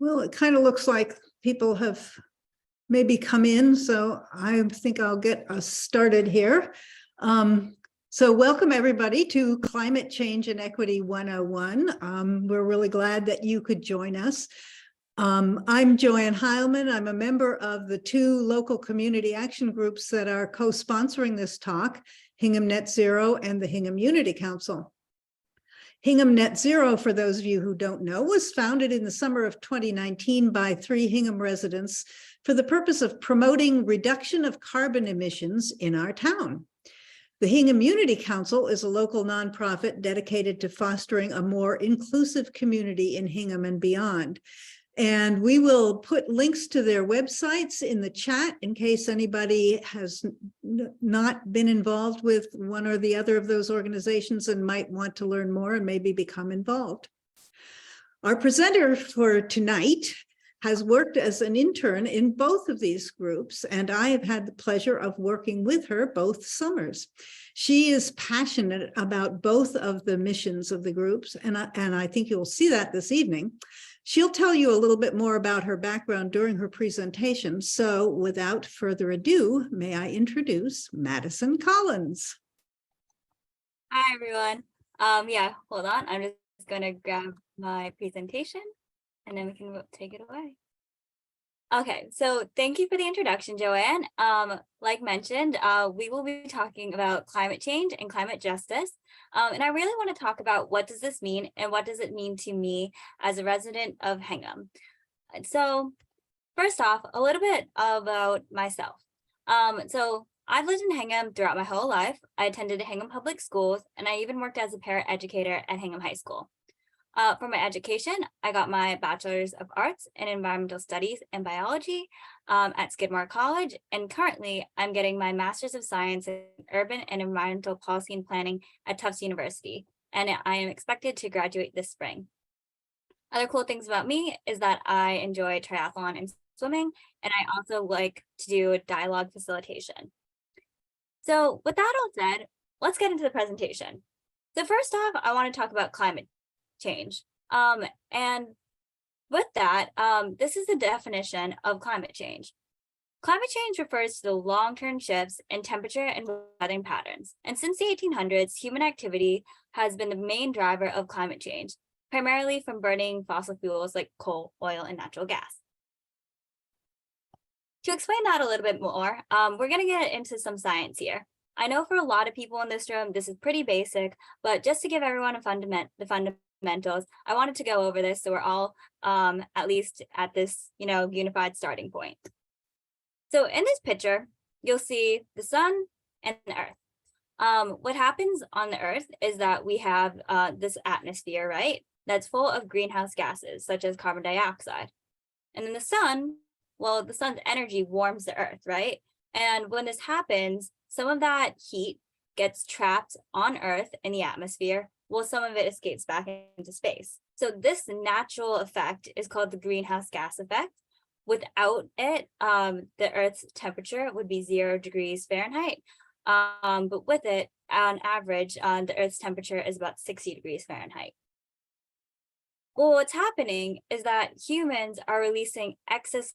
Well, it kind of looks like people have maybe come in, so I think I'll get us started here. So welcome everybody to Climate Change and Equity 101. We're really glad that you could join us. I'm Joanne Heilman. I'm a member of the two local community action groups that are co-sponsoring this talk, Hingham Net Zero and the Hingham Unity Council. Hingham Net Zero, for those of you who don't know, was founded in the summer of 2019 by 3 Hingham residents for the purpose of promoting reduction of carbon emissions in our town. The Hingham Unity Council is a local nonprofit dedicated to fostering a more inclusive community in Hingham and beyond. And we will put links to their websites in the chat in case anybody has not been involved with one or the other of those organizations and might want to learn more and maybe become involved. Our presenter for tonight has worked as an intern in both of these groups, and I have had the pleasure of working with her both summers. She is passionate about both of the missions of the groups, and I think you'll see that this evening. She'll tell you a little bit more about her background during her presentation. So without further ado, may I introduce Madison Collins. Hi, everyone. Yeah, hold on. I'm just going to grab my presentation and then we can take it away. Okay, so thank you for the introduction, Joanne. Like mentioned, we will be talking about climate change and climate justice. And I really want to talk about what does this mean and what does it mean to me as a resident of Hingham. And so first off, a little bit about myself. So I've lived in Hingham throughout my whole life. I attended Hingham Public Schools, and I even worked as a paraeducator at Hingham High School. For my education, I got my Bachelor's of Arts in Environmental Studies and Biology at Skidmore College, and currently I'm getting my Master's of Science in Urban and Environmental Policy and Planning at Tufts University, and I am expected to graduate this spring. Other cool things about me is that I enjoy triathlon and swimming, and I also like to do dialogue facilitation. So with that all said, let's get into the presentation. So first off, I want to talk about climate change. And with that, this is the definition of climate change. Climate change refers to the long-term shifts in temperature and weathering patterns. And since the 1800s, human activity has been the main driver of climate change, primarily from burning fossil fuels like coal, oil, and natural gas. To explain that a little bit more, we're going to get into some science here. I know for a lot of people in this room, this is pretty basic, but just to give everyone the fundamentals, I wanted to go over this so we're all at least at this, unified starting point. So in this picture, you'll see the sun and the earth. What happens on the earth is that we have this atmosphere, right? That's full of greenhouse gases, such as carbon dioxide. And then the sun, well, the sun's energy warms the earth, right? And when this happens, some of that heat gets trapped on Earth in the atmosphere, while some of it escapes back into space. So this natural effect is called the greenhouse gas effect. Without it, the Earth's temperature would be 0 degrees Fahrenheit. But with it, on average, the Earth's temperature is about 60 degrees Fahrenheit. Well, what's happening is that humans are releasing excess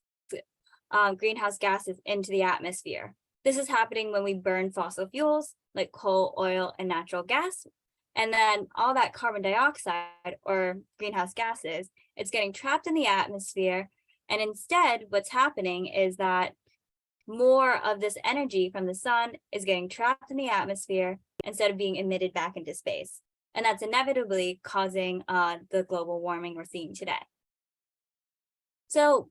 greenhouse gases into the atmosphere. This is happening when we burn fossil fuels like coal, oil, and natural gas. And then all that carbon dioxide or greenhouse gases, it's getting trapped in the atmosphere. And instead, what's happening is that more of this energy from the sun is getting trapped in the atmosphere instead of being emitted back into space. And that's inevitably causing the global warming we're seeing today. So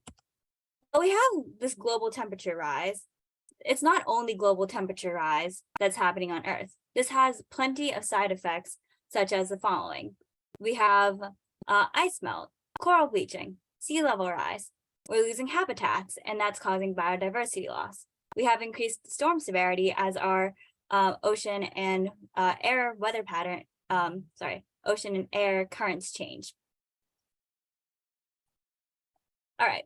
we have this global temperature rise. It's not only global temperature rise that's happening on Earth. This has plenty of side effects, such as the following. We have ice melt, coral bleaching, sea level rise. We're losing habitats, and that's causing biodiversity loss. We have increased storm severity as our ocean and air weather pattern, ocean and air currents change. All right.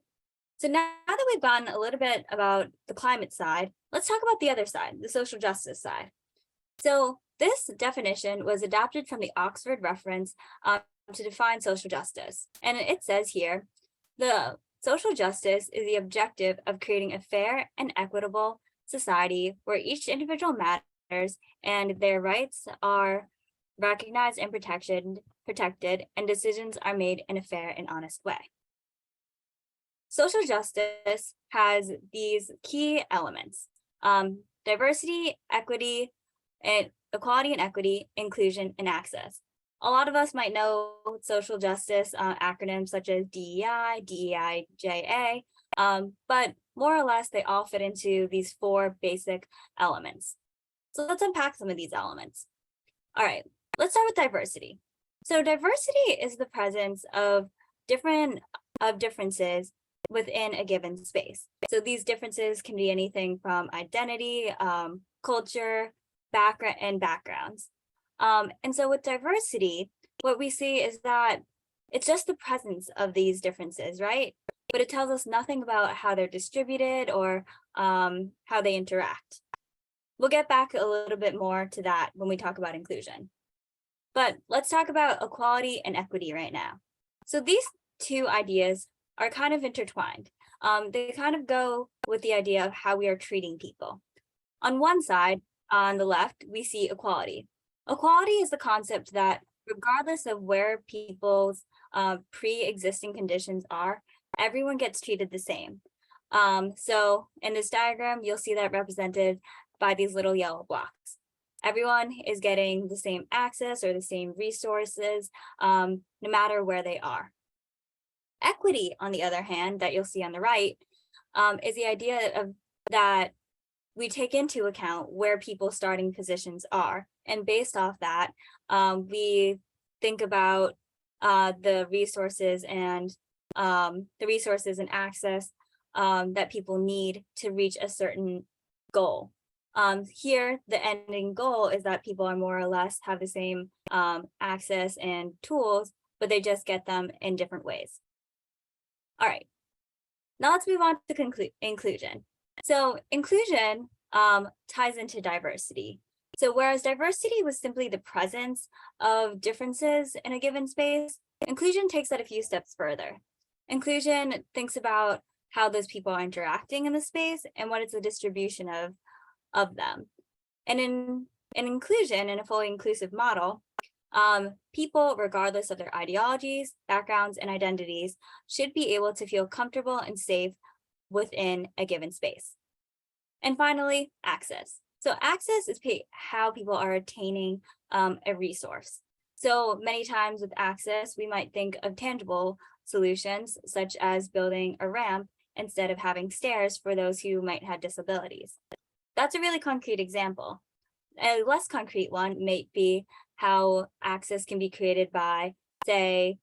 So now that we've gotten a little bit about the climate side, let's talk about the other side, the social justice side. So this definition was adapted from the Oxford reference to define social justice. And it says here, The social justice is the objective of creating a fair and equitable society where each individual matters and their rights are recognized and protected, and decisions are made in a fair and honest way. Social justice has these key elements: diversity, equity, and equality and equity, inclusion, and access. A lot of us might know social justice acronyms such as DEI, DEIJA, but more or less they all fit into these 4 basic elements. So let's unpack some of these elements. All right, let's start with diversity. So diversity is the presence of differences within a given space. So these differences can be anything from identity, culture, backgrounds. And so with diversity, what we see is that it's just the presence of these differences, right? But it tells us nothing about how they're distributed or how they interact. We'll get back a little bit more to that when we talk about inclusion. But let's talk about equality and equity right now. So these 2 ideas are kind of intertwined. They kind of go with the idea of how we are treating people. On one side, on the left, we see equality. Equality is the concept that regardless of where people's pre-existing conditions are, everyone gets treated the same. So in this diagram, you'll see that represented by these little yellow blocks. Everyone is getting the same access or the same resources, no matter where they are. Equity, on the other hand, that you'll see on the right, is the idea of that we take into account where people's starting positions are. And based off that, we think about the resources and access that people need to reach a certain goal. Here, the ending goal is that people are more or less have the same access and tools, but they just get them in different ways. All right, now let's move on to inclusion. So inclusion ties into diversity. So whereas diversity was simply the presence of differences in a given space, inclusion takes that a few steps further. Inclusion thinks about how those people are interacting in the space and what is the distribution of them. And in inclusion, in a fully inclusive model, people, regardless of their ideologies, backgrounds, and identities, should be able to feel comfortable and safe within a given space. And finally, access. So access is how people are attaining a resource. So many times with access, we might think of tangible solutions, such as building a ramp instead of having stairs for those who might have disabilities. That's a really concrete example. A less concrete one might be how access can be created by, say,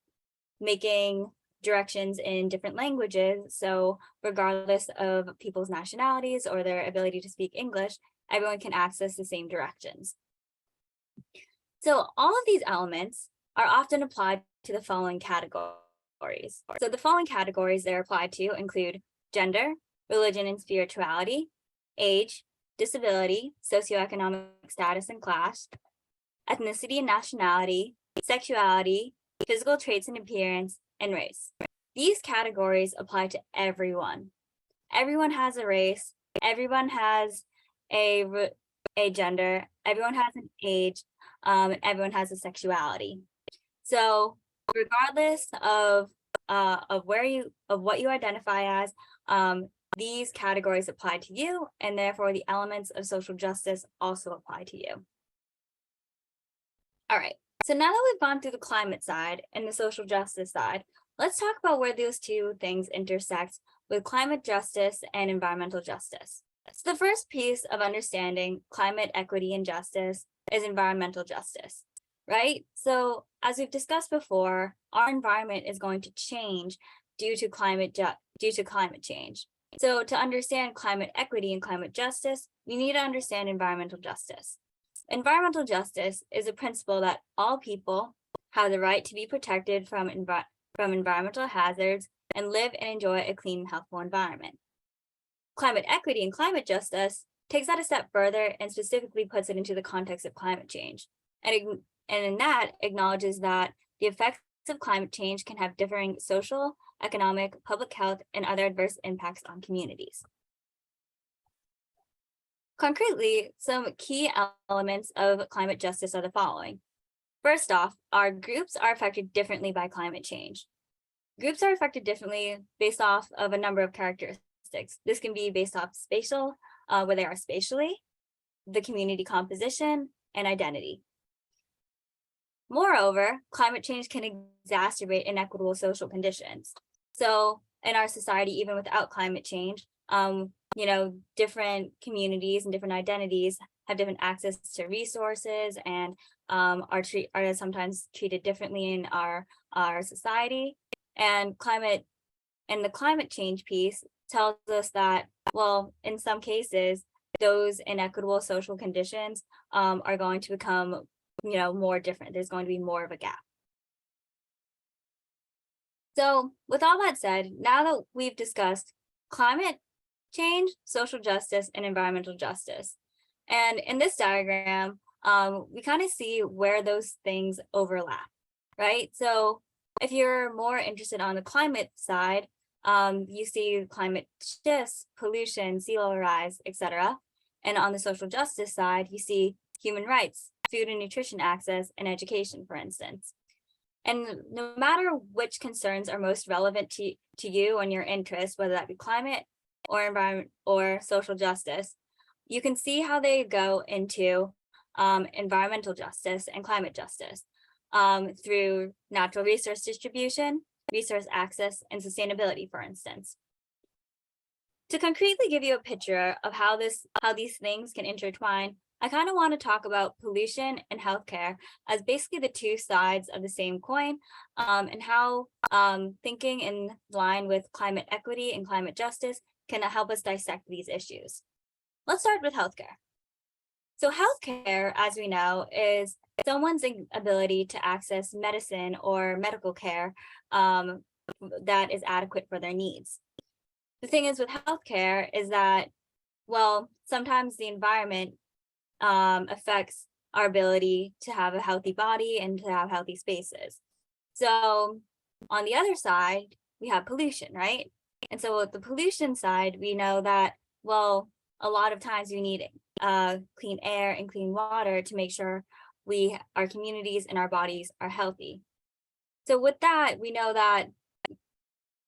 making directions in different languages. So regardless of people's nationalities or their ability to speak English, everyone can access the same directions. So all of these elements are often applied to the following categories. So the following categories they're applied to include gender, religion and spirituality, age, disability, socioeconomic status and class, ethnicity and nationality, sexuality, physical traits and appearance, and race. These categories apply to everyone. Everyone has a race, everyone has a gender, everyone has an age, and everyone has a sexuality. So regardless of what you identify as, these categories apply to you, and therefore the elements of social justice also apply to you. All right, so now that we've gone through the climate side and the social justice side, let's talk about where those 2 things intersect with climate justice and environmental justice. So the first piece of understanding climate equity and justice is environmental justice, right? So as we've discussed before, our environment is going to change due to climate change. So to understand climate equity and climate justice, you need to understand environmental justice. Environmental justice is a principle that all people have the right to be protected from environmental hazards and live and enjoy a clean and healthful environment. Climate equity and climate justice takes that a step further and specifically puts it into the context of climate change. And in that acknowledges that the effects of climate change can have differing social, economic, public health, and other adverse impacts on communities. Concretely, some key elements of climate justice are the following. First off, our groups are affected differently by climate change. Groups are affected differently based off of a number of characteristics. This can be based off spatial, where they are spatially, the community composition, and identity. Moreover, climate change can exacerbate inequitable social conditions. So in our society, even without climate change, different communities and different identities have different access to resources and are sometimes treated differently in our society. And the climate change piece tells us that, well, in some cases, those inequitable social conditions are going to become, more different. There's going to be more of a gap. So with all that said, now that we've discussed climate change, social justice, and environmental justice, and in this diagram, we kind of see where those things overlap, right? So if you're more interested on the climate side, you see climate shifts, pollution, sea level rise, etc. And on the social justice side, you see human rights, food and nutrition access, and education, for instance. And no matter which concerns are most relevant to you and your interests, whether that be climate or environment or social justice, you can see how they go into environmental justice and climate justice through natural resource distribution, resource access, and sustainability, for instance. To concretely give you a picture of how these things can intertwine, I kind of want to talk about pollution and healthcare as basically the two sides of the same coin, and how thinking in line with climate equity and climate justice can help us dissect these issues. Let's start with healthcare. So healthcare, as we know, is someone's ability to access medicine or medical care that is adequate for their needs. The thing is with healthcare is that, well, sometimes the environment affects our ability to have a healthy body and to have healthy spaces. So on the other side, we have pollution, right? And so with the pollution side, we know that, well, a lot of times we need clean air and clean water to make sure our communities and our bodies are healthy. So with that, we know that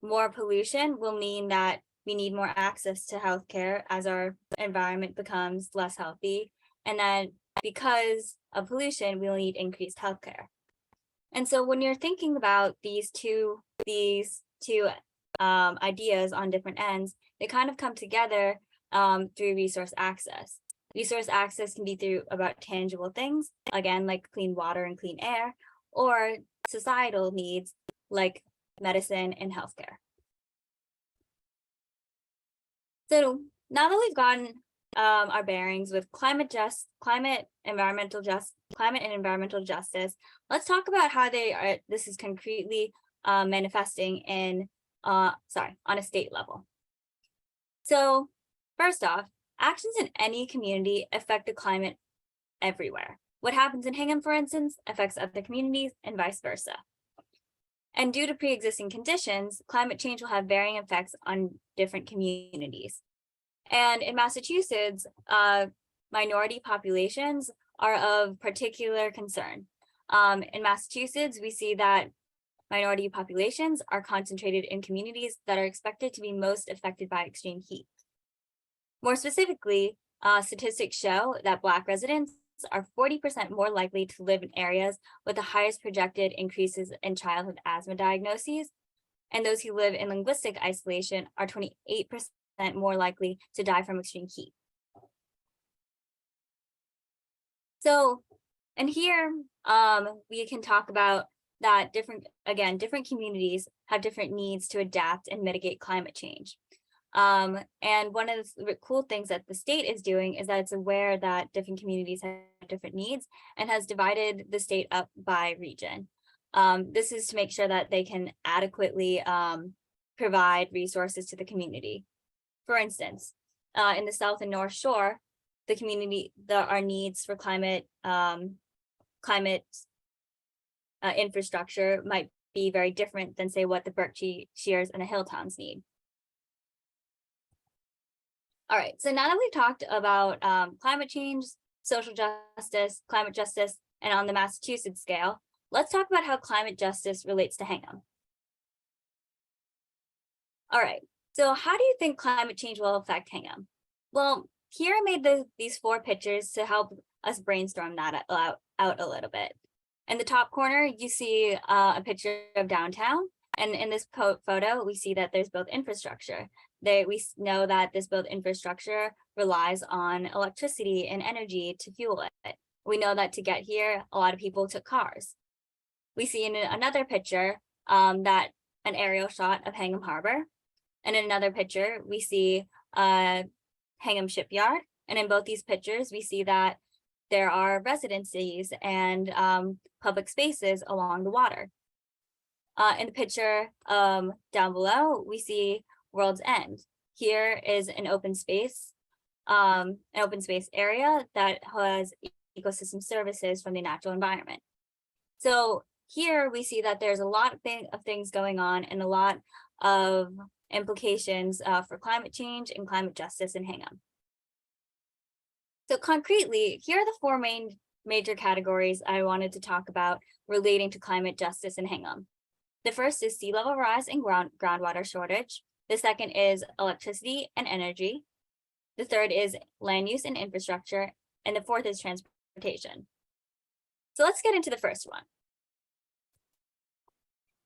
more pollution will mean that we need more access to healthcare as our environment becomes less healthy. And then because of pollution, we'll need increased healthcare. And so when you're thinking about these two ideas on different ends, they kind of come together through resource access. Resource access can be through about tangible things, again, like clean water and clean air, or societal needs like medicine and healthcare. So now that we've gotten our bearings with climate and environmental justice, let's talk about how this is concretely manifesting in on a state level. So first off, actions in any community affect the climate everywhere. What happens in Hingham, for instance, affects other communities and vice versa. And due to pre-existing conditions, climate change will have varying effects on different communities. And in Massachusetts, minority populations are of particular concern. In Massachusetts, we see that minority populations are concentrated in communities that are expected to be most affected by extreme heat. More specifically, statistics show that Black residents are 40% more likely to live in areas with the highest projected increases in childhood asthma diagnoses, and those who live in linguistic isolation are 28% more likely to die from extreme heat. So, and here we can talk about that different communities have different needs to adapt and mitigate climate change. And one of the cool things that the state is doing is that it's aware that different communities have different needs and has divided the state up by region. This is to make sure that they can adequately provide resources to the community. For instance, in the South and North Shore, our needs for climate infrastructure might be very different than, say, what the Berkshires and the hill towns need. All right, so now that we've talked about climate change, social justice, climate justice, and on the Massachusetts scale, let's talk about how climate justice relates to Hingham. All right, so how do you think climate change will affect Hingham? Well, here I made these 4 pictures to help us brainstorm that out a little bit. In the top corner, you see a picture of downtown. And in this photo, we see that there's built infrastructure. We know that this built infrastructure relies on electricity and energy to fuel it. We know that to get here, a lot of people took cars. We see in another picture that an aerial shot of Hingham Harbor. And in another picture, we see Hingham Shipyard. And in both these pictures, we see that there are residencies and public spaces along the water. In the picture down below, we see World's End. Here is an open space area that has ecosystem services from the natural environment. So here we see that there's a lot of things going on and a lot of implications for climate change and climate justice in Hingham. So concretely, here are the 4 major categories I wanted to talk about relating to climate justice in Hingham. The first is sea level rise and groundwater shortage. The second is electricity and energy. The third is land use and infrastructure. And the fourth is transportation. So let's get into the first one.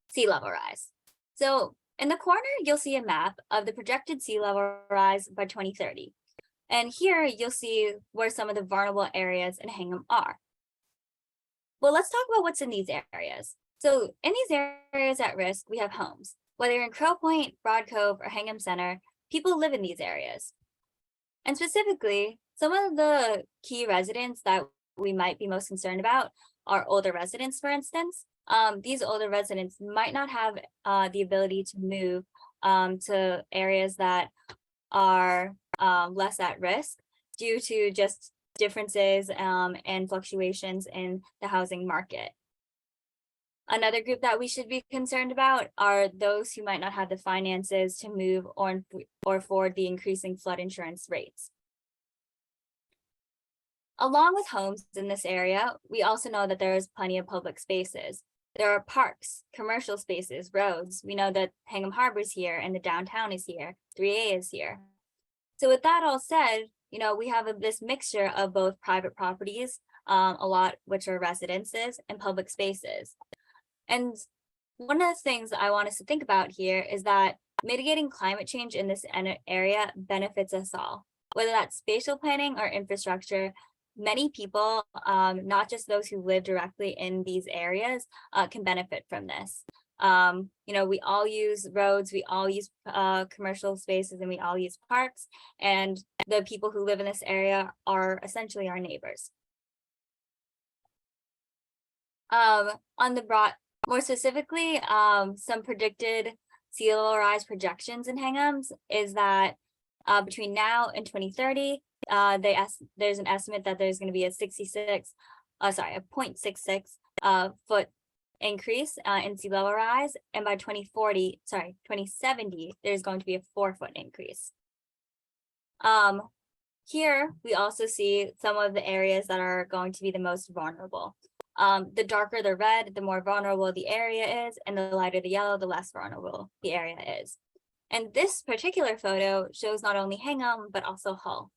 Sea level rise. So in the corner, you'll see a map of the projected sea level rise by 2030. And here you'll see where some of the vulnerable areas in Hingham are. Well, let's talk about what's in these areas. So in these areas at risk, we have homes. Whether you're in Crow Point, Broad Cove, or Hingham Center, people live in these areas. And specifically, some of the key residents that we might be most concerned about are older residents, for instance. These older residents might not have the ability to move to areas that are less at risk due to just differences and fluctuations in the housing market. Another group that we should be concerned about are those who might not have the finances to move or afford the increasing flood insurance rates. Along with homes in this area, we also know that there is plenty of public spaces. There are parks, commercial spaces, roads. We know that Hingham Harbor is here and the downtown is here, 3A is here. So with that all said, we have this mixture of both private properties, a lot which are residences, and public spaces. And one of the things I want us to think about here is that mitigating climate change in this area benefits us all, whether that's spatial planning or infrastructure. Many people, not just those who live directly in these areas, can benefit from this. We all use roads, we all use commercial spaces, and we all use parks. And the people who live in this area are essentially our neighbors. More specifically, some predicted sea level rise projections in Hingham's is that between now and 2030, there's an estimate that there's going to be a 0.66 foot increase in sea level rise, and by 2070, there's going to be a 4-foot increase. Here we also see some of the areas that are going to be the most vulnerable. The darker the red, the more vulnerable the area is, and the lighter the yellow, the less vulnerable the area is. And this particular photo shows not only Hingham, but also Hull.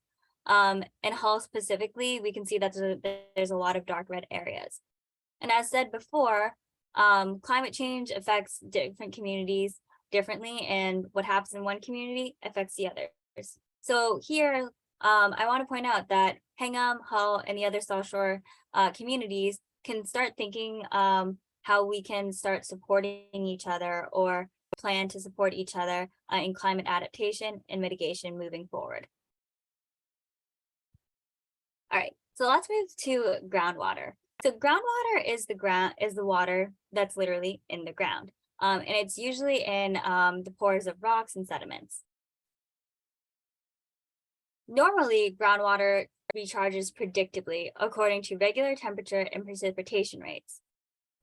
In Hull specifically, we can see that there's a lot of dark red areas. And as said before, climate change affects different communities differently, and what happens in one community affects the others. So here, I want to point out that Hingham, Hull, and the other South Shore communities can start thinking how we can start supporting each other or plan to support each other in climate adaptation and mitigation moving forward. All right, so let's move to groundwater. So groundwater is the water that's literally in the ground, and it's usually in the pores of rocks and sediments. Normally, groundwater recharges predictably according to regular temperature and precipitation rates.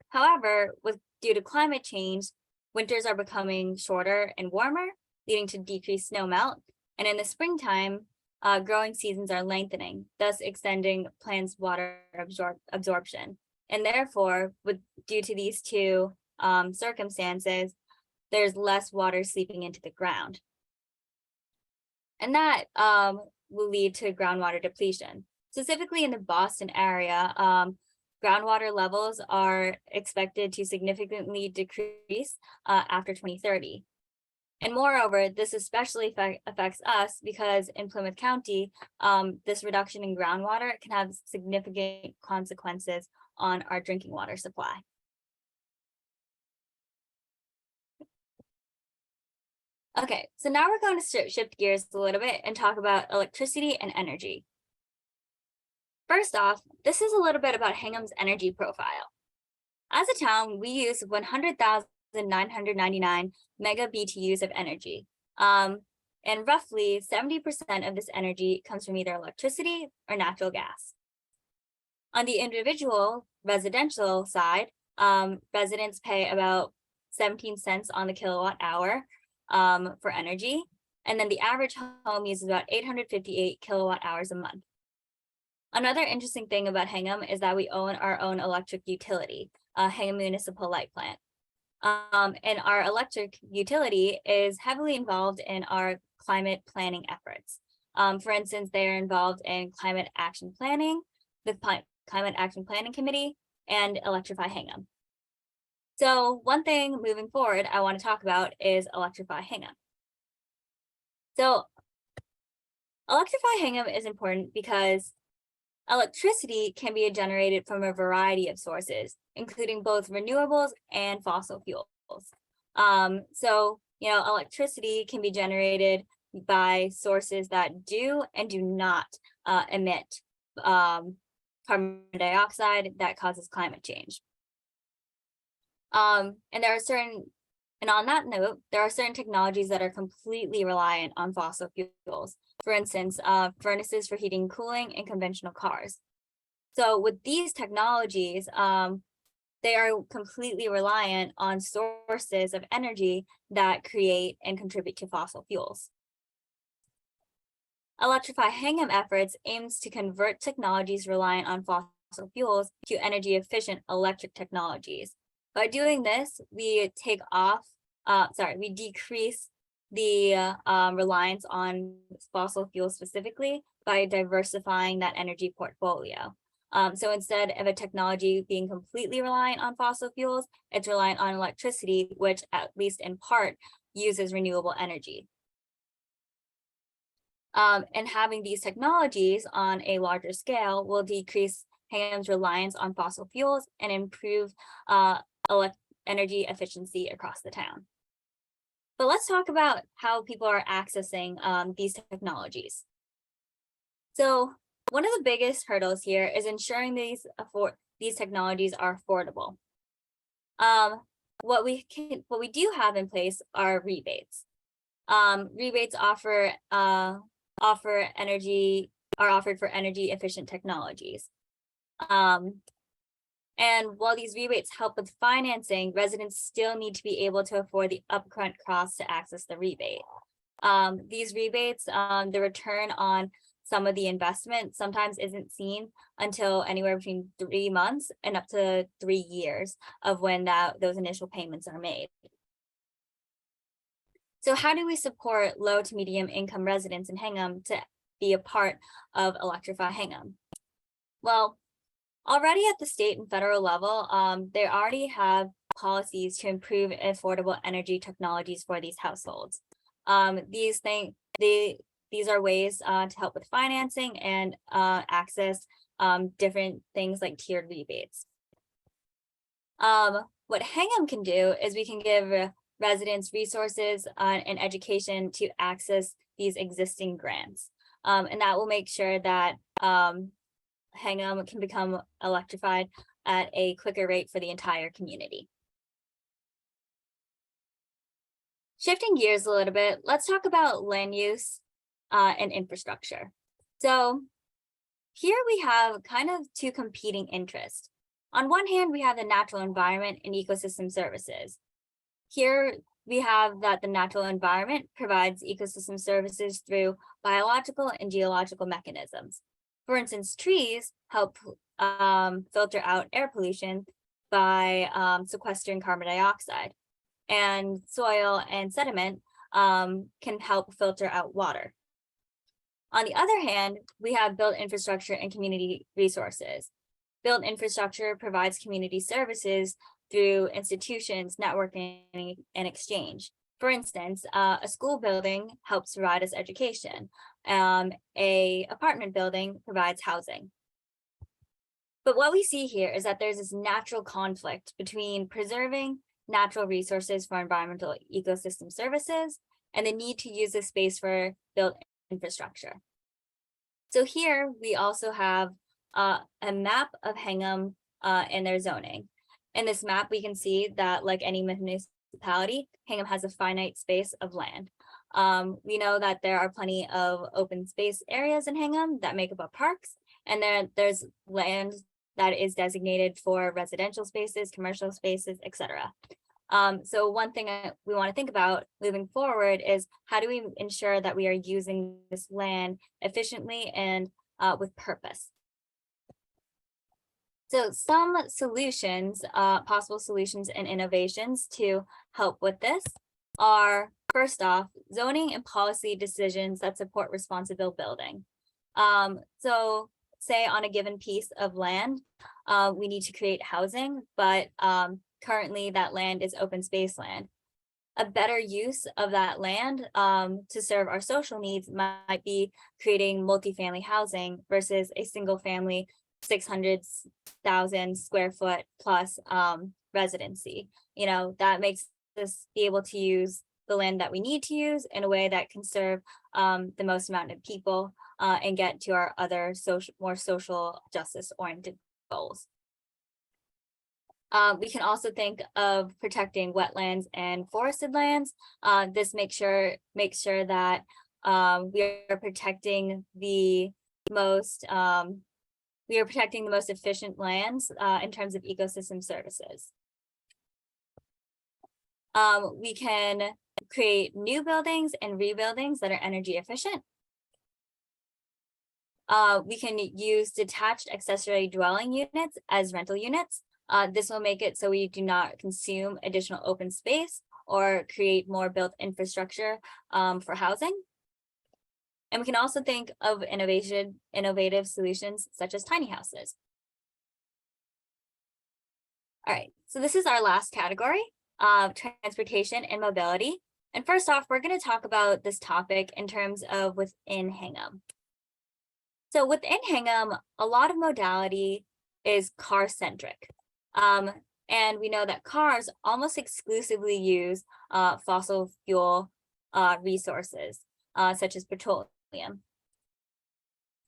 However, with due to climate change, winters are becoming shorter and warmer, leading to decreased snow melt. And in the springtime, growing seasons are lengthening, thus extending plants' water absorption. And therefore, due to these two circumstances, there's less water seeping into the ground. And that will lead to groundwater depletion. Specifically in the Boston area, groundwater levels are expected to significantly decrease after 2030. And moreover, this especially affects us because in Plymouth County, this reduction in groundwater can have significant consequences on our drinking water supply. Okay, so now we're going to shift gears a little bit and talk about electricity and energy. First off, this is a little bit about Hingham's energy profile. As a town, we use 100,999 mega BTUs of energy. And roughly 70% of this energy comes from either electricity or natural gas. On the individual residential side, residents pay about 17 cents on the kilowatt hour for energy. And then the average home uses about 858 kilowatt hours a month. Another interesting thing about Hingham is that we own our own electric utility, Hingham Municipal Light Plant. And our electric utility is heavily involved in our climate planning efforts. For instance, they are involved in climate action planning, the Climate Action Planning Committee, and Electrify Hingham. So one thing moving forward I want to talk about is Electrify Hingham. So Electrify Hingham is important because electricity can be generated from a variety of sources, including both renewables and fossil fuels. So, electricity can be generated by sources that do and do not emit carbon dioxide that causes climate change. And on that note, there are certain technologies that are completely reliant on fossil fuels. For instance, furnaces for heating and cooling in conventional cars. So with these technologies, they are completely reliant on sources of energy that create and contribute to fossil fuels. Electrify Hingham efforts aims to convert technologies reliant on fossil fuels to energy efficient electric technologies. By doing this, we decrease the reliance on fossil fuels specifically by diversifying that energy portfolio. So instead of a technology being completely reliant on fossil fuels, it's reliant on electricity, which at least in part uses renewable energy. And having these technologies on a larger scale will decrease Hingham's reliance on fossil fuels and improve energy efficiency across the town. But let's talk about how people are accessing these technologies. So one of the biggest hurdles here is ensuring these technologies are affordable. What we do have in place are rebates. Rebates are offered for energy efficient technologies. And while these rebates help with financing, residents still need to be able to afford the upfront costs to access the rebate. These rebates, the return on some of the investment sometimes isn't seen until anywhere between 3 months and up to 3 years of when those initial payments are made. So how do we support low to medium income residents in Hingham to be a part of Electrify Hingham? Well, already at the state and federal level, they already have policies to improve affordable energy technologies for these households. These are ways to help with financing and access different things like tiered rebates. What Hingham can do is we can give residents resources and education to access these existing grants. And that will make sure that Hingham can become electrified at a quicker rate for the entire community. Shifting gears a little bit, let's talk about land use and infrastructure. So here we have kind of two competing interests. On one hand, we have the natural environment and ecosystem services. Here we have that the natural environment provides ecosystem services through biological and geological mechanisms. For instance, trees help filter out air pollution by sequestering carbon dioxide, and soil and sediment can help filter out water. On the other hand, we have built infrastructure and community resources. Built infrastructure provides community services through institutions, networking, and exchange. For instance, a school building helps provide us education. A apartment building provides housing. But what we see here is that there's this natural conflict between preserving natural resources for environmental ecosystem services and the need to use this space for built infrastructure. So here we also have a map of Hingham and their zoning. In this map, we can see that, like any municipality, Hingham has a finite space of land. We know that there are plenty of open space areas in Hingham that make up our parks, and there's land that is designated for residential spaces, commercial spaces, etc. So one thing we want to think about moving forward is how do we ensure that we are using this land efficiently and with purpose? So some solutions, possible solutions and innovations to help with this are, first off, zoning and policy decisions that support responsible building. So say on a given piece of land, we need to create housing, but currently that land is open space land. A better use of that land to serve our social needs might be creating multifamily housing versus a single family 600,000 square foot plus residency. That makes us be able to use the land that we need to use in a way that can serve the most amount of people and get to our other more social justice oriented goals. We can also think of protecting wetlands and forested lands. This makes sure that we are protecting the most efficient lands in terms of ecosystem services. We can create new buildings and rebuildings that are energy efficient. We can use detached accessory dwelling units as rental units. This will make it so we do not consume additional open space or create more built infrastructure for housing. And we can also think of innovative solutions such as tiny houses. All right, so this is our last category of transportation and mobility. And first off, we're going to talk about this topic in terms of within Hingham. So within Hingham, a lot of modality is car-centric. And we know that cars almost exclusively use fossil fuel resources, such as petroleum.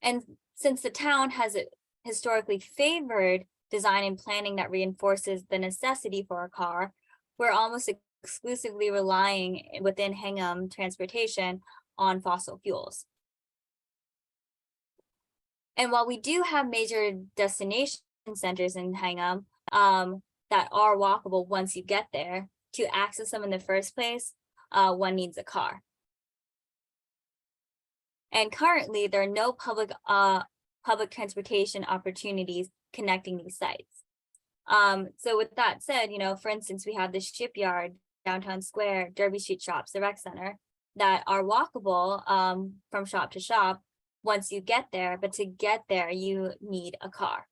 And since the town has historically favored design and planning that reinforces the necessity for a car, we're almost exclusively relying within Hingham transportation on fossil fuels. And while we do have major destination centers in Hingham that are walkable once you get there, to access them in the first place, one needs a car. And currently, there are no public transportation opportunities connecting these sites. So with that said, for instance, we have the Shipyard, Downtown Square, Derby Street Shops, the Rec Center, that are walkable from shop to shop once you get there. But to get there, you need a car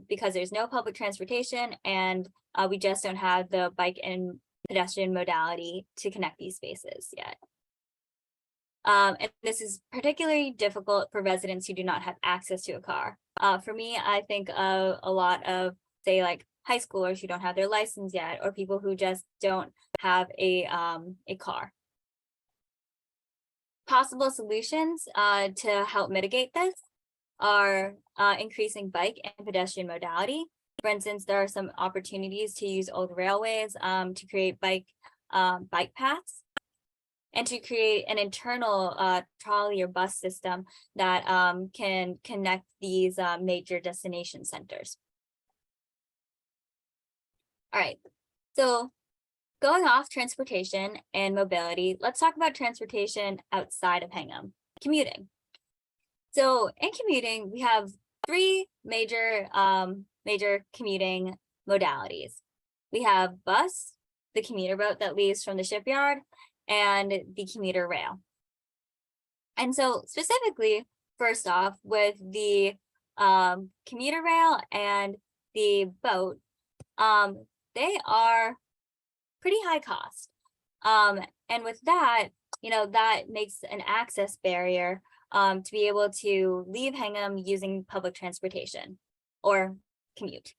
because there's no public transportation, and we just don't have the bike and pedestrian modality to connect these spaces yet. And this is particularly difficult for residents who do not have access to a car. For me, I think of a lot of, say, like high schoolers who don't have their license yet, or people who just don't have a car. Possible solutions to help mitigate this are increasing bike and pedestrian modality. For instance, there are some opportunities to use old railways to create bike paths, and to create an internal trolley or bus system that can connect these major destination centers. All right, so going off transportation and mobility, let's talk about transportation outside of Hingham, commuting. So in commuting, we have three major commuting modalities. We have bus, the commuter boat that leaves from the shipyard, and the commuter rail. And so specifically, first off, with the commuter rail and the boat, they are pretty high cost. And with that, that makes an access barrier to be able to leave Hingham using public transportation or commute.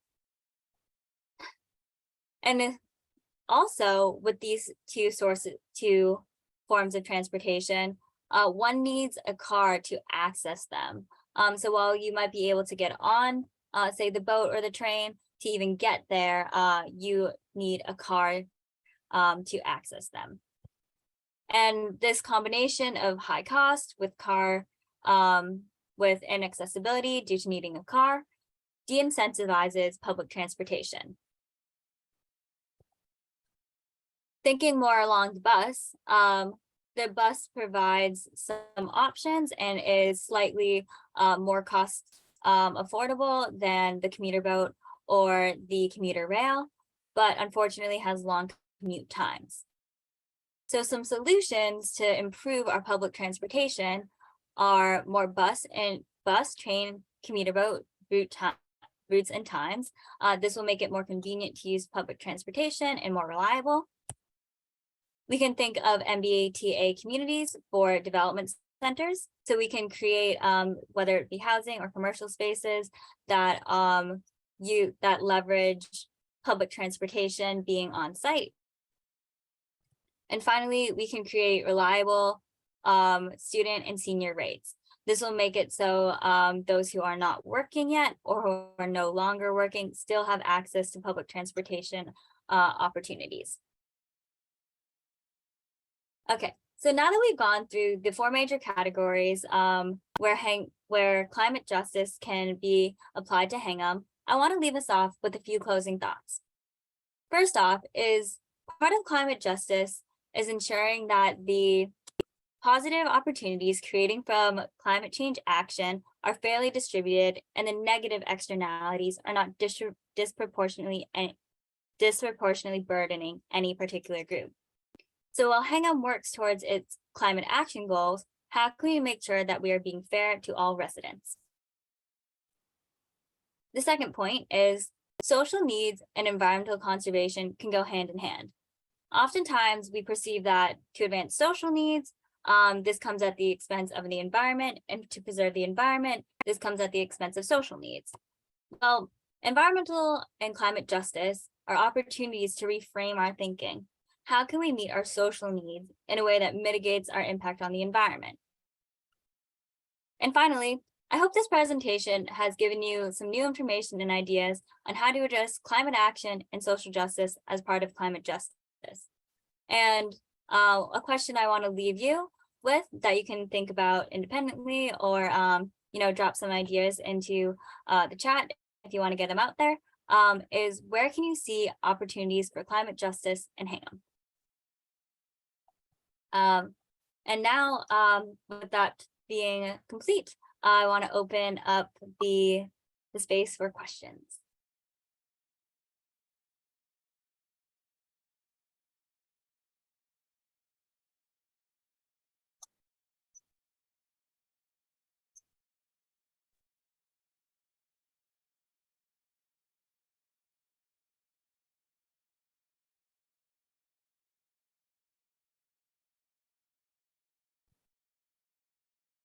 And also with these two forms of transportation, one needs a car to access them. So while you might be able to get on, say the boat or the train, to even get there, you need a car to access them. And this combination of high cost with inaccessibility due to needing a car de-incentivizes public transportation. Thinking more along the bus provides some options and is slightly more cost affordable than the commuter boat or the commuter rail, but unfortunately has long commute times. So some solutions to improve our public transportation are more bus, train, commuter boat routes and times. This will make it more convenient to use public transportation and more reliable. We can think of MBTA communities for development centers. So we can create, whether it be housing or commercial spaces that leverage public transportation being on site. And finally, we can create reliable student and senior rates. This will make it so those who are not working yet or who are no longer working still have access to public transportation opportunities. Okay, so now that we've gone through the four major categories where climate justice can be applied to Hingham, I want to leave us off with a few closing thoughts. First off is part of climate justice is ensuring that the positive opportunities creating from climate change action are fairly distributed and the negative externalities are not disproportionately burdening any particular group. So while Hingham works towards its climate action goals, how can we make sure that we are being fair to all residents? The second point is social needs and environmental conservation can go hand in hand. Oftentimes, we perceive that to advance social needs, this comes at the expense of the environment, and to preserve the environment, this comes at the expense of social needs. Well, environmental and climate justice are opportunities to reframe our thinking. How can we meet our social needs in a way that mitigates our impact on the environment? And finally, I hope this presentation has given you some new information and ideas on how to address climate action and social justice as part of climate justice. And a question I want to leave you with that you can think about independently or drop some ideas into the chat if you want to get them out there, is where can you see opportunities for climate justice in Hingham? And now, with that being complete, I want to open up the space for questions.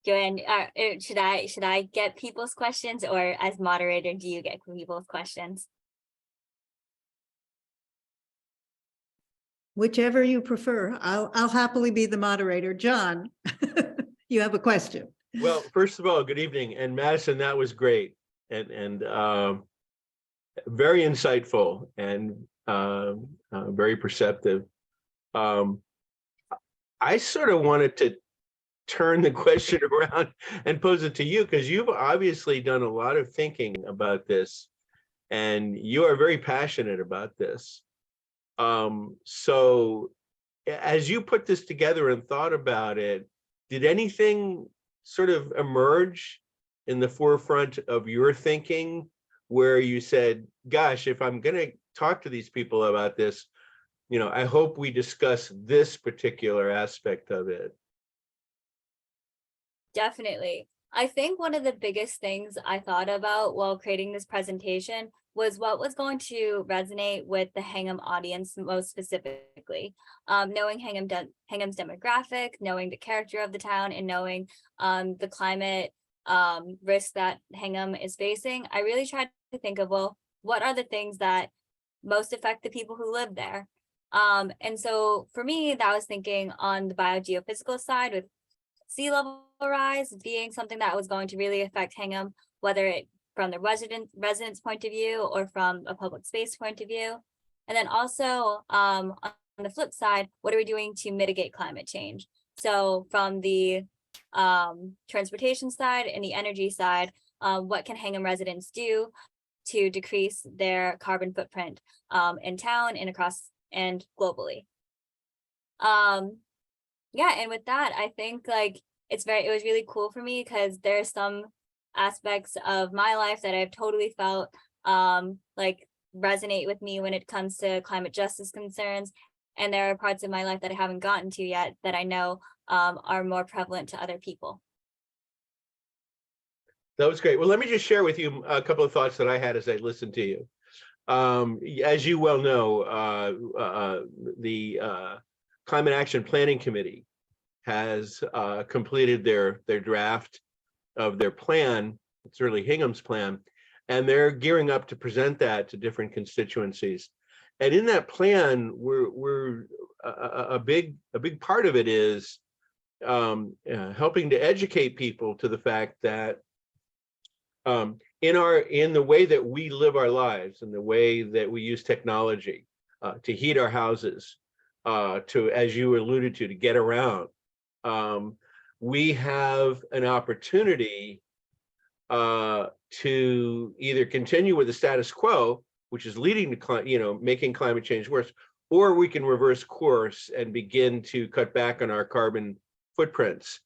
Joanne, should I get people's questions, or as moderator, do you get people's questions? Whichever you prefer. I'll happily be the moderator. John, you have a question. Well, first of all, good evening. And Madison, that was great and very insightful and very perceptive. I sort of wanted to turn the question around and pose it to you, because you've obviously done a lot of thinking about this. and you are very passionate about this. So as you put this together and thought about it, did anything sort of emerge in the forefront of your thinking where you said, gosh, if I'm going to talk to these people about this, you know, I hope we discuss this particular aspect of it? Definitely. I think one of the biggest things I thought about while creating this presentation was what was going to resonate with the Hingham audience most specifically. Knowing Hingham's demographic, knowing the character of the town, and knowing the climate risk that Hingham is facing, I really tried to think of, well, what are the things that most affect the people who live there? And so for me, that was thinking on the biogeophysical side, with sea level rise being something that was going to really affect Hingham, whether it from the residents point of view or from a public space point of view. And then also on the flip side, what are we doing to mitigate climate change? So from the transportation side and the energy side, what can Hingham residents do to decrease their carbon footprint in town and across and globally? Yeah, and with that, I think like it was really cool for me because there's some aspects of my life that I've totally felt like resonate with me when it comes to climate justice concerns. And there are parts of my life that I haven't gotten to yet that I know are more prevalent to other people. That was great. Well, let me just share with you a couple of thoughts that I had as I listened to you. As you well know, the Climate Action Planning Committee has completed their draft of their plan. It's really Hingham's plan, and they're gearing up to present that to different constituencies. And in that plan, we're a big part of it is helping to educate people to the fact that in the way that we live our lives and the way that we use technology to heat our houses, to, as you alluded to get around, we have an opportunity to either continue with the status quo, which is leading to making climate change worse, or we can reverse course and begin to cut back on our carbon footprints.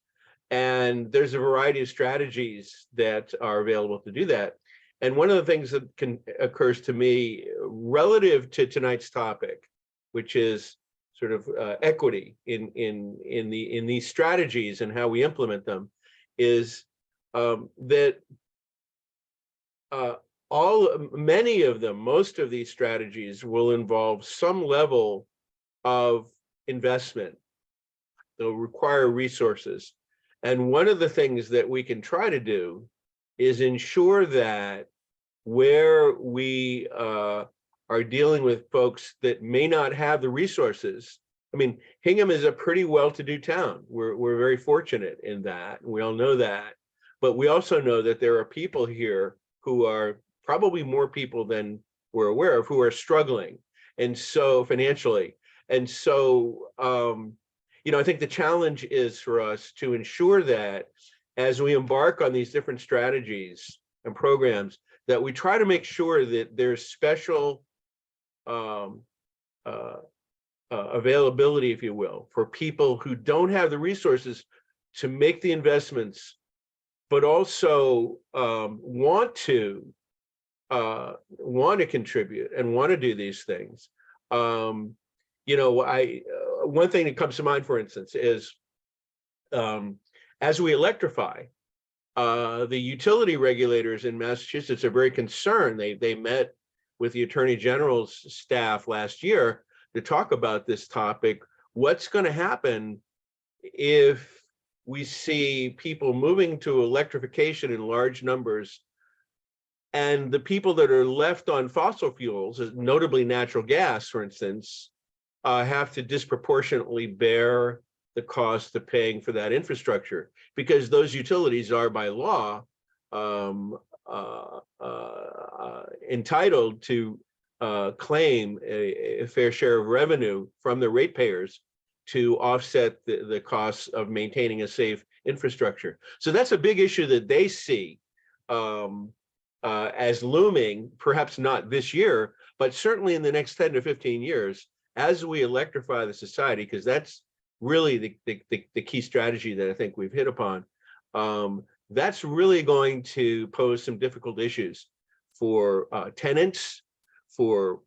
And there's a variety of strategies that are available to do that. And one of the things that occurs to me relative to tonight's topic, which is sort of equity in these strategies and how we implement them, is that many of them, most of these strategies will involve some level of investment. They'll require resources. And one of the things that we can try to do is ensure that where we are dealing with folks that may not have the resources. I mean, Hingham is a pretty well-to-do town. We're very fortunate in that. We all know that. But we also know that there are people here who are probably more people than we're aware of who are struggling, and so financially. And so, I think the challenge is for us to ensure that as we embark on these different strategies and programs, that we try to make sure that there's special availability, if you will, for people who don't have the resources to make the investments, but also want to contribute and want to do these things. One thing that comes to mind, for instance, is as we electrify, the utility regulators in Massachusetts are very concerned. They met with the Attorney General's staff last year to talk about this topic. What's going to happen if we see people moving to electrification in large numbers, and the people that are left on fossil fuels, notably natural gas, for instance, have to disproportionately bear the cost of paying for that infrastructure, because those utilities are by law entitled to claim a fair share of revenue from the ratepayers to offset the costs of maintaining a safe infrastructure. So that's a big issue that they see as looming, perhaps not this year, but certainly in the next 10 to 15 years, as we electrify the society, because that's really the key strategy that I think we've hit upon. That's really going to pose some difficult issues for tenants, for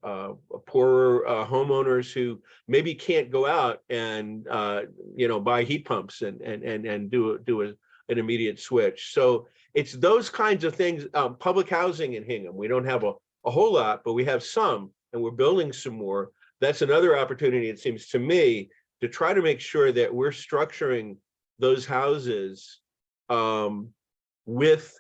poorer homeowners who maybe can't go out and buy heat pumps and do an immediate switch. So it's those kinds of things. Public housing in Hingham, we don't have a whole lot, but we have some, and we're building some more. That's another opportunity, it seems to me, to try to make sure that we're structuring those houses with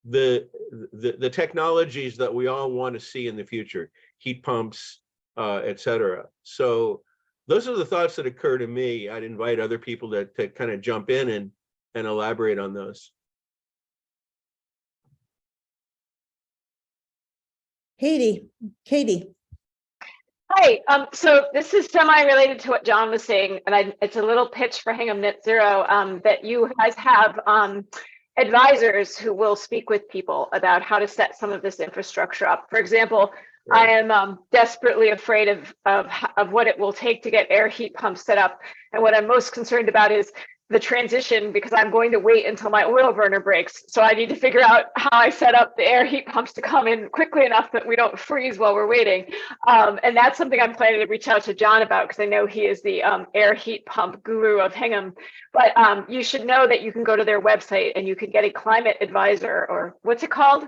the technologies that we all want to see in the future, heat pumps, et cetera. So those are the thoughts that occur to me. I'd invite other people to kind of jump in and elaborate on those. Katie. Hi, so this is semi-related to what John was saying, and it's a little pitch for Hingham Net Zero, that you guys have advisors who will speak with people about how to set some of this infrastructure up. For example, Right. I am desperately afraid of what it will take to get air heat pumps set up, and what I'm most concerned about is the transition, because I'm going to wait until my oil burner breaks. So I need to figure out how I set up the air heat pumps to come in quickly enough that we don't freeze while we're waiting. And that's something I'm planning to reach out to John about, because I know he is the air heat pump guru of Hingham. But you should know that you can go to their website and you can get a climate advisor, or what's it called?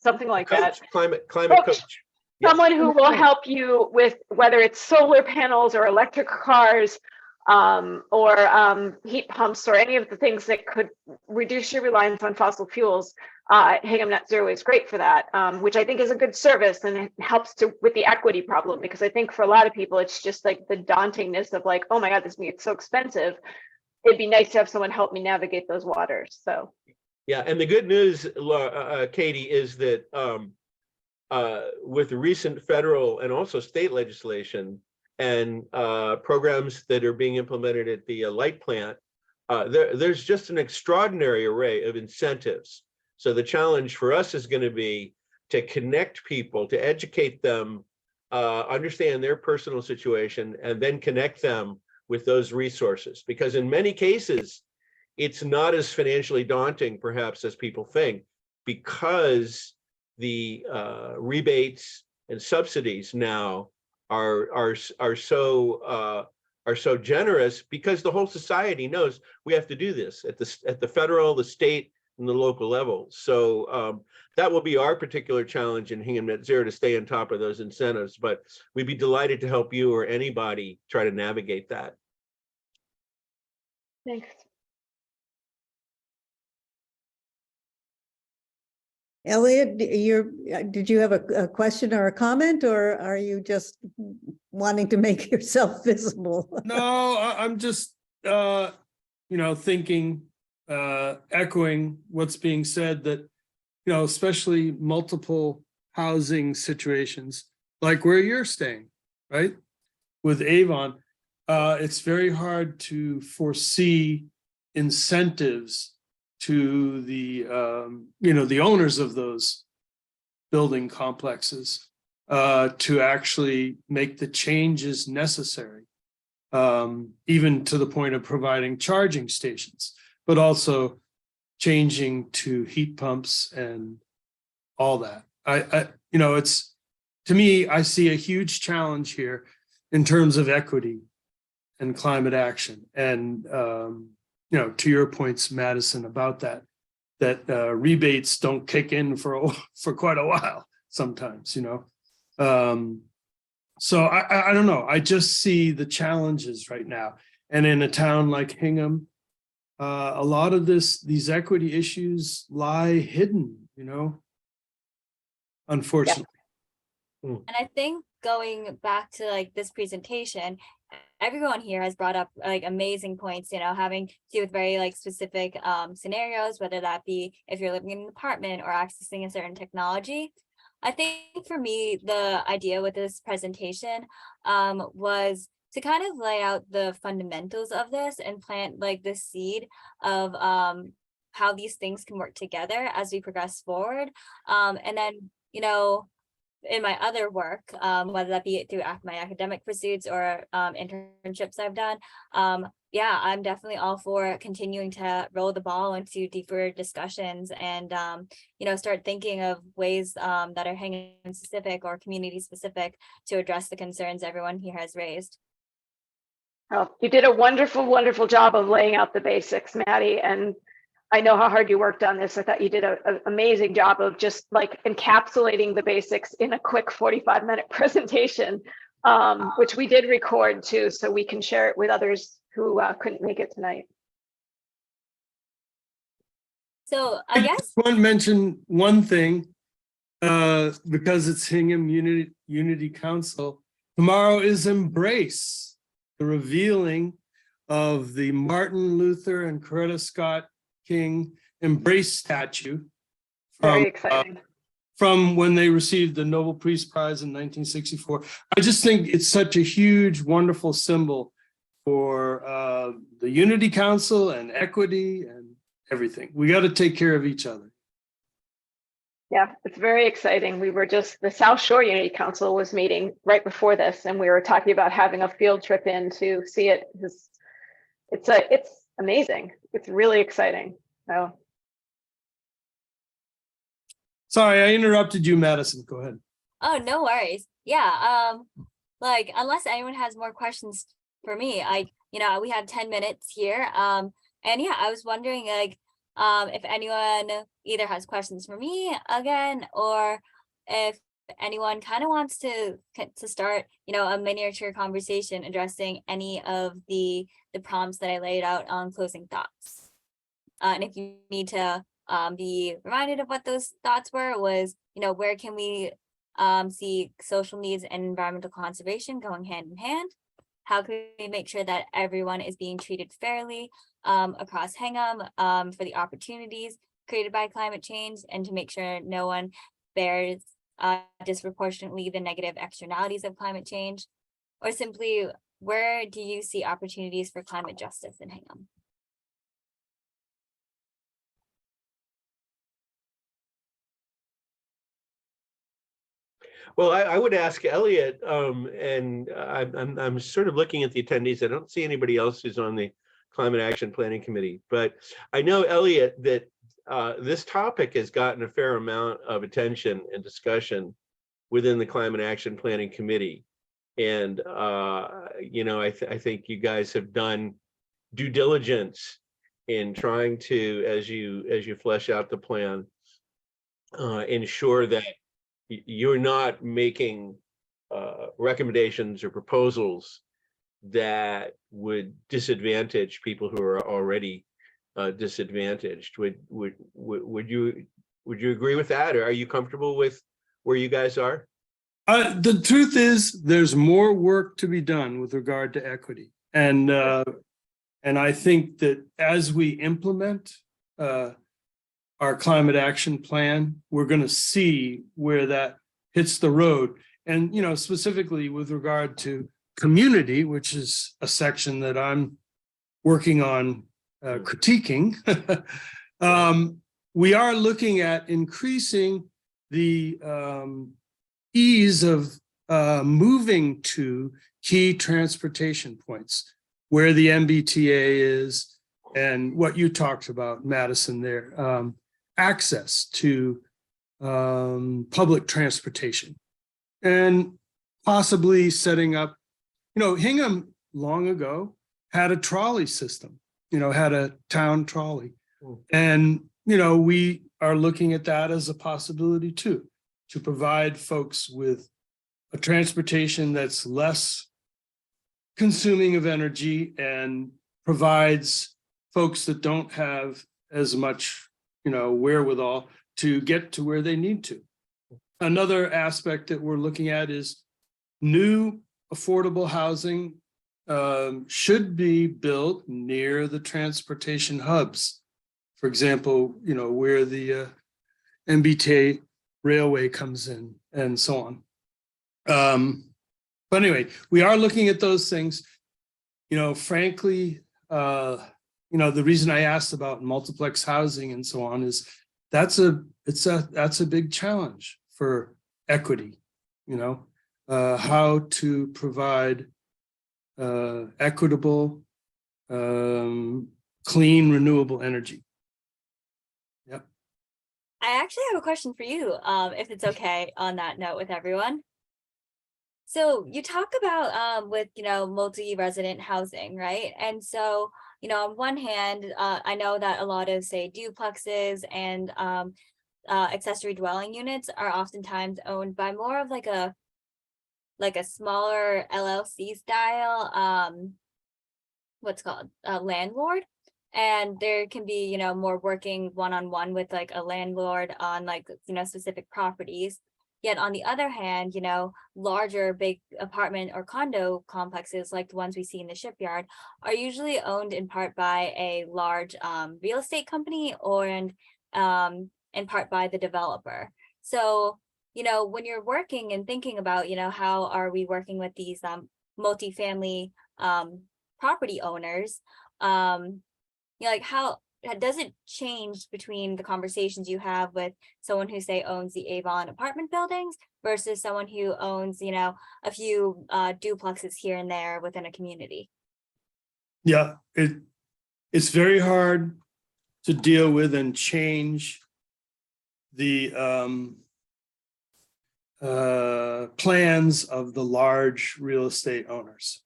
Something like that. Climate coach. Someone who will help you with whether it's solar panels or electric cars, or heat pumps, or any of the things that could reduce your reliance on fossil fuels. Hingham Net Zero is great for that, which I think is a good service, and it helps with the equity problem, because I think for a lot of people, it's just like the dauntingness of like, oh my God, this is so expensive. It'd be nice to have someone help me navigate those waters. So. Yeah, and the good news, Katie, is that with recent federal and also state legislation, and programs that are being implemented at the light plant, there's just an extraordinary array of incentives. So the challenge for us is going to be to connect people, to educate them, understand their personal situation, and then connect them with those resources. Because in many cases, it's not as financially daunting, perhaps, as people think, because the rebates and subsidies now are so generous, because the whole society knows we have to do this at the federal, the state, and the local level. So that will be our particular challenge in Hingham Net Zero, to stay on top of those incentives. But we'd be delighted to help you or anybody try to navigate that. Thanks. Elliot, did you have a question or a comment, or are you just wanting to make yourself visible? No, I'm just, thinking, echoing what's being said, that, especially multiple housing situations, like where you're staying, right? With Avon, it's very hard to foresee incentives to the the owners of those building complexes to actually make the changes necessary, even to the point of providing charging stations, but also changing to heat pumps and all that. It's, to me, I see a huge challenge here in terms of equity and climate action. And to your points, Madison, about that rebates don't kick in for quite a while sometimes, so I don't know. I just see the challenges right now. And in a town like Hingham, a lot of these equity issues lie hidden, unfortunately. And I think going back to like this presentation, everyone here has brought up like amazing points, having to do with very like specific scenarios, whether that be if you're living in an apartment or accessing a certain technology. I think for me, the idea with this presentation was to kind of lay out the fundamentals of this and plant like the seed of how these things can work together as we progress forward. And then, you know, in my other work, whether that be through my academic pursuits or internships I've done, yeah, I'm definitely all for continuing to roll the ball into deeper discussions and, you know, start thinking of ways that are Hingham specific or community specific to address the concerns everyone here has raised. Well, you did a wonderful, wonderful job of laying out the basics, Maddie. And I know how hard you worked on this. I thought you did an amazing job of just like encapsulating the basics in a quick 45-minute presentation, which we did record too, so we can share it with others who couldn't make it tonight. So I guess I want to mention one thing, because it's Hingham Unity Council. Tomorrow is Embrace, the revealing of the Martin Luther and Coretta Scott King Embrace statue Very exciting. from when they received the Nobel Peace Prize in 1964. I just think it's such a huge, wonderful symbol for the Unity Council and equity and everything. We got to take care of each other. Yeah, it's very exciting. We were just, the South Shore Unity Council was meeting right before this, and we were talking about having a field trip in to see it. It's amazing. It's really exciting. So. Sorry, I interrupted you, Madison. Go ahead. Oh, no worries. Yeah. Like, unless anyone has more questions for me, you know, we have 10 minutes here. And yeah, I was wondering, like, if anyone either has questions for me again, or if anyone kind of wants to start, you know, a miniature conversation addressing any of the prompts that I laid out on closing thoughts. And if you need to be reminded of what those thoughts were, was, you know, where can we see social needs and environmental conservation going hand in hand? How can we make sure that everyone is being treated fairly across Hingham for the opportunities created by climate change, and to make sure no one bears disproportionately the negative externalities of climate change? Or simply, where do you see opportunities for climate justice in Hingham? Well, I would ask Elliot, and I'm sort of looking at the attendees. I don't see anybody else who's on the Climate Action Planning Committee, but I know, Elliot, that this topic has gotten a fair amount of attention and discussion within the Climate Action Planning Committee. And, you know, I think you guys have done due diligence in trying to, as you flesh out the plan, ensure that you're not making recommendations or proposals that would disadvantage people who are already disadvantaged. Would you agree with that, or are you comfortable with where you guys are? The truth is, there's more work to be done with regard to equity, and I think that as we implement our climate action plan, we're going to see where that hits the road. And, you know, specifically with regard to community, which is a section that I'm working on critiquing, we are looking at increasing the ease of moving to key transportation points where the MBTA is, and what you talked about, Madison, there. Access to public transportation, and possibly setting up, you know, Hingham long ago had a trolley system, you know, had a town trolley. And, you know, we are looking at that as a possibility too, to provide folks with a transportation that's less consuming of energy and provides folks that don't have as much, you know, wherewithal to get to where they need to. Another aspect that we're looking at is new affordable housing should be built near the transportation hubs. For example, you know, where the MBTA railway comes in and so on. But anyway, we are looking at those things. You know, frankly, the reason I asked about multiplex housing and so on is that's a big challenge for equity, how to provide equitable, clean, renewable energy. Yep. I actually have a question for you, if it's okay on that note with everyone. So you talk about with multi-resident housing, right? And so on one hand, I know that a lot of say duplexes and accessory dwelling units are oftentimes owned by more of like a smaller LLC style what's called a landlord, and there can be more working one-on-one with like a landlord on like specific properties. Yet on the other hand, larger big apartment or condo complexes like the ones we see in the shipyard are usually owned in part by a large real estate company or in part by the developer. So, when you're working and thinking about, how are we working with these multifamily property owners, like how does it change between the conversations you have with someone who say owns the Avon apartment buildings versus someone who owns, a few duplexes here and there within a community? Yeah, it's very hard to deal with and change the plans of the large real estate owners,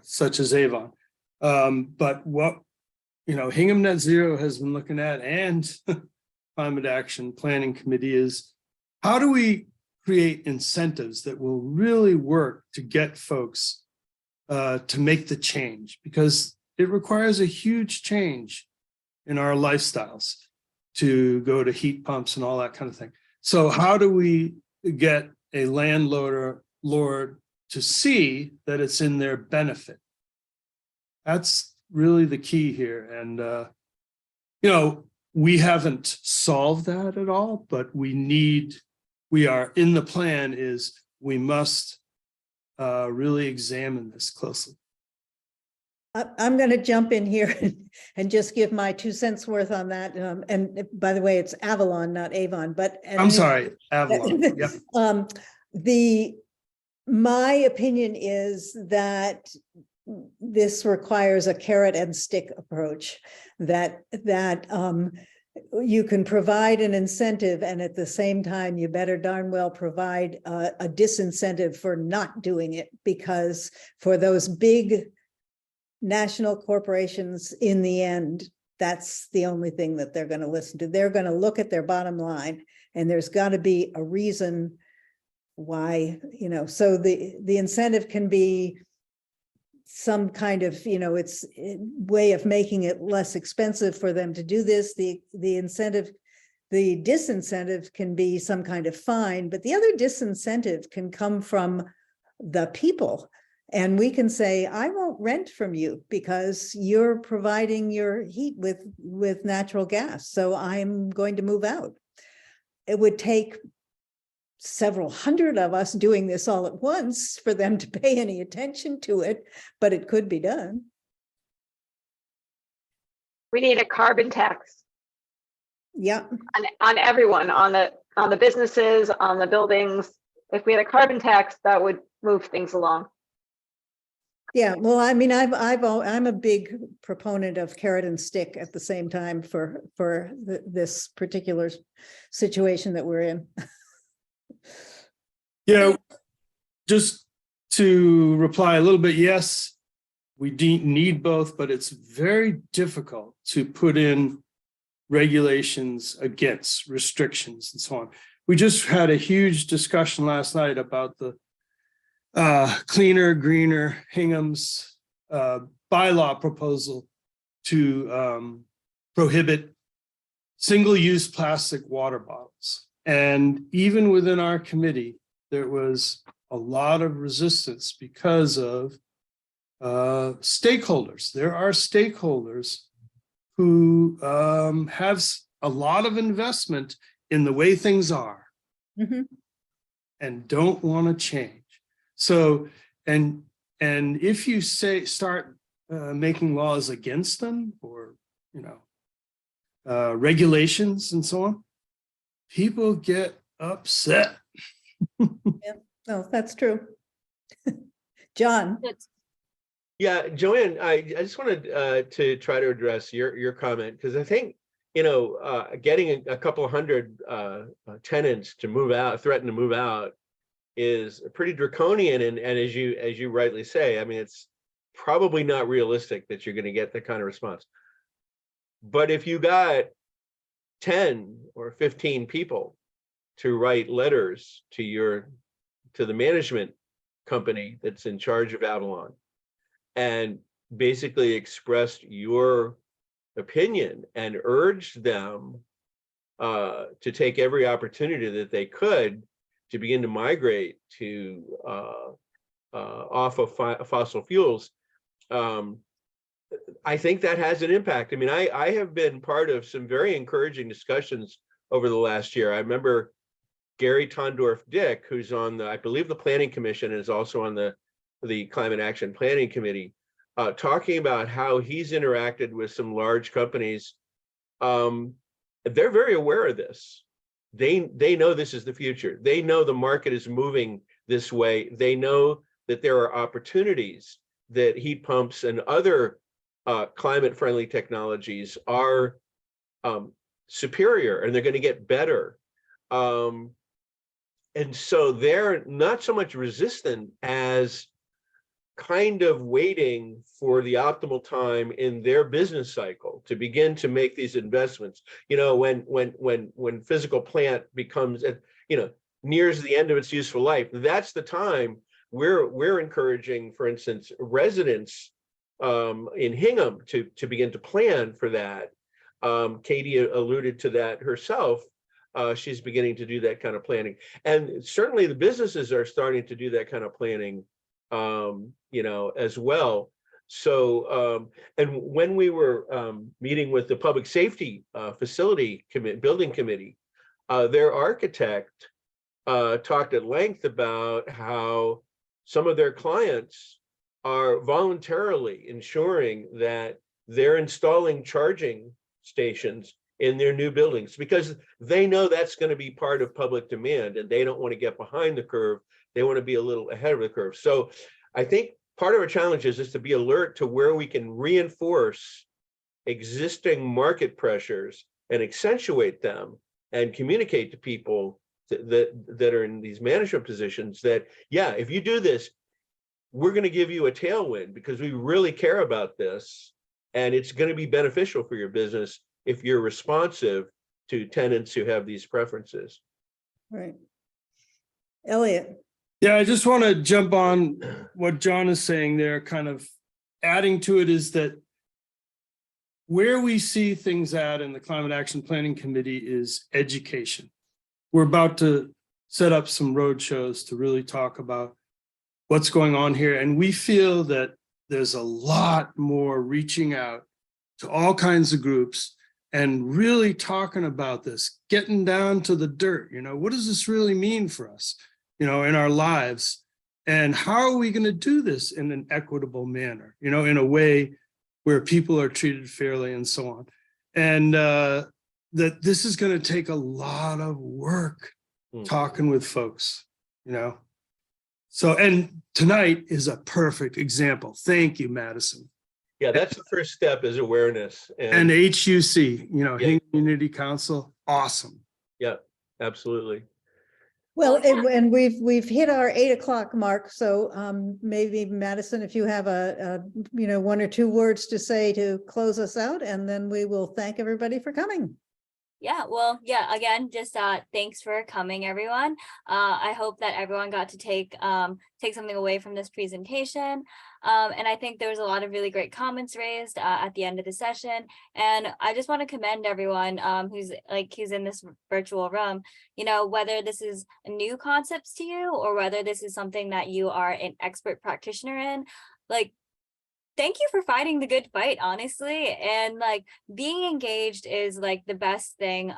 such as Avon. But what Hingham Net Zero has been looking at, and Climate Action Planning Committee, is how do we create incentives that will really work to get folks to make the change, because it requires a huge change in our lifestyles to go to heat pumps and all that kind of thing. So how do we get a landlord to see that it's in their benefit? That's really the key here. And, we haven't solved that at all, but we are in the plan is we must really examine this closely. I'm going to jump in here and just give my 2 cents worth on that. And by the way, it's Avalon, not Avon, but I'm sorry, Avalon. Yep. My opinion is that this requires a carrot and stick approach, that you can provide an incentive and at the same time you better darn well provide a disincentive for not doing it, because for those big national corporations, in the end, that's the only thing that they're going to listen to. They're going to look at their bottom line, and there's got to be a reason why, so the incentive can be some kind of, it's a way of making it less expensive for them to do this. The disincentive can be some kind of fine, but the other disincentive can come from the people. And we can say, I won't rent from you because you're providing your heat with natural gas, so I'm going to move out. It would take several hundred of us doing this all at once for them to pay any attention to it, but it could be done. We need a carbon tax. Yeah. On everyone, on the businesses, on the buildings. If we had a carbon tax, that would move things along. Yeah, well, I mean, I'm a big proponent of carrot and stick at the same time for this particular situation that we're in. Yeah, just to reply a little bit, yes, we need both, but it's very difficult to put in regulations against restrictions and so on. We just had a huge discussion last night about the cleaner, greener Hingham's bylaw proposal to prohibit single-use plastic water bottles. And even within our committee, there was a lot of resistance because of stakeholders. There are stakeholders who have a lot of investment in the way things are, Mm-hmm. and don't want to change. So, and if you start making laws against them, or, you know, regulations and so on, people get upset. No, that's true. John, That's- Yeah, Joanne, I just wanted to try to address your comment, because I think, you know, getting a couple hundred tenants to move out, threaten to move out, is pretty draconian. And as you rightly say, I mean, it's probably not realistic that you're going to get that kind of response. But if you got 10 or 15 people to write letters to the management company that's in charge of Avalon, and basically expressed your opinion and urged them to take every opportunity that they could to begin to migrate to off of fossil fuels, I think that has an impact. I mean, I have been part of some very encouraging discussions over the last year. I remember Gary Tondorf Dick, who's on I believe the Planning Commission, and is also on the Climate Action Planning Committee, talking about how he's interacted with some large companies. They're very aware of this. They know this is the future. They know the market is moving this way. They know that there are opportunities that heat pumps and other climate-friendly technologies are superior, and they're going to get better. And so they're not so much resistant as kind of waiting for the optimal time in their business cycle to begin to make these investments. You know, when physical plant becomes, you know, nears the end of its useful life, that's the time we're encouraging, for instance, residents in Hingham to begin to plan for that. Katie alluded to that herself. She's beginning to do that kind of planning, and certainly the businesses are starting to do that kind of planning, you know, as well. So, and when we were meeting with the public safety facility building committee, their architect talked at length about how some of their clients are voluntarily ensuring that they're installing charging stations in their new buildings, because they know that's going to be part of public demand, and they don't want to get behind the curve. They want to be a little ahead of the curve. So I think part of our challenge is to be alert to where we can reinforce existing market pressures and accentuate them, and communicate to people that are in these management positions that, yeah, if you do this, we're going to give you a tailwind because we really care about this, and it's going to be beneficial for your business if you're responsive to tenants who have these preferences. right. Elliot, Yeah, I just want to jump on what John is saying there, kind of adding to it, is that where we see things at in the Climate Action Planning Committee is education. We're about to set up some road shows to really talk about what's going on here. And we feel that there's a lot more reaching out to all kinds of groups and really talking about this, getting down to the dirt. You know, what does this really mean for us, you know, in our lives? And how are we going to do this in an equitable manner, you know, in a way where people are treated fairly and so on. And that this is going to take a lot of work talking with folks, you know. So, and tonight is a perfect example. Thank you, Madison. Yeah, that's the first step, is awareness. And HUC, you know, Yeah. Hingham Community Council, awesome. Yeah, absolutely. well, Well, and we've hit our 8 o'clock mark, so maybe Madison, if you have a you know, 1 or 2 words to say to close us out, and then we will thank everybody for coming. Yeah, well, yeah, again, just thanks for coming, everyone. I hope that everyone got to take something away from this presentation. And I think there was a lot of really great comments raised at the end of the session. And I just want to commend everyone who's in this virtual room, you know, whether this is new concepts to you or whether this is something that you are an expert practitioner in, like, thank you for fighting the good fight, honestly. And like, being engaged is like the best thing.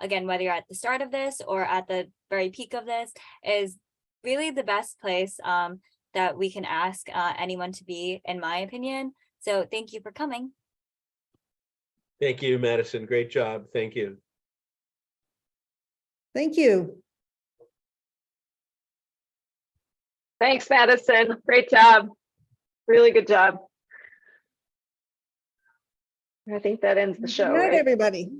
Again, whether you're at the start of this or at the very peak of this, is really the best place that we can ask anyone to be, in my opinion. So thank you for coming. Thank you, Madison. Great job. Thank you. Thank you. Thanks, Madison. Great job. Really good job. I think that ends the show, Good night, right? everybody.